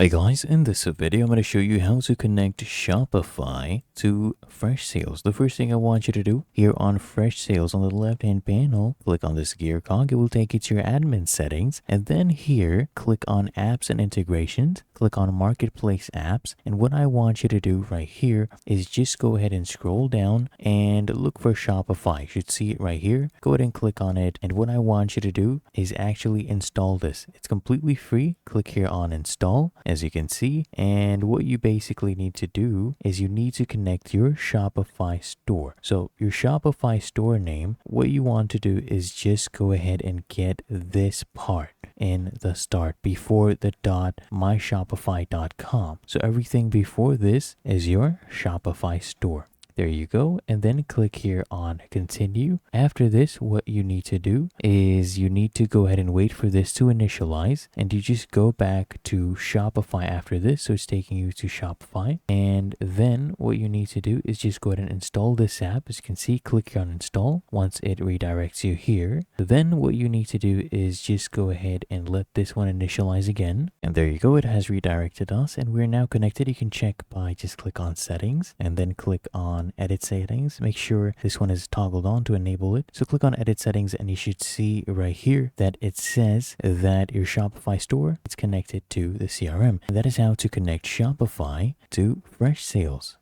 Hey guys, in this video, I'm going to show you how to connect Shopify to Freshsales. The first thing I want you to do here on Freshsales on the left-hand panel, click on this gear cog. It will take you to your admin settings. And then here, click on apps and integrations. Click on marketplace apps. And what I want you to do right here is just go ahead and scroll down and look for Shopify. You should see it right here. Go ahead and click on it. And what I want you to do is actually install this. It's completely free. Click here on install, as you can see. And what you basically need to do is you need to connect your Shopify store. So your Shopify store name, what you want to do is just go ahead and get this part in the start before the .myshopify.com. So everything before this is your Shopify store. There you go. And then click here on continue. After this, what you need to do is you need to go ahead and wait for this to initialize. And you just go back to Shopify after this. So it's taking you to Shopify. And then what you need to do is just go ahead and install this app. As you can see, click here on install once it redirects you here. Then what you need to do is just go ahead and let this one initialize again. And there you go. It has redirected us and we're now connected. You can check by just click on settings and then click on edit settings. Make sure this one is toggled on to enable it. So click on edit settings and you should see right here that it says that your Shopify store is connected to the CRM. And that is how to connect Shopify to Freshsales.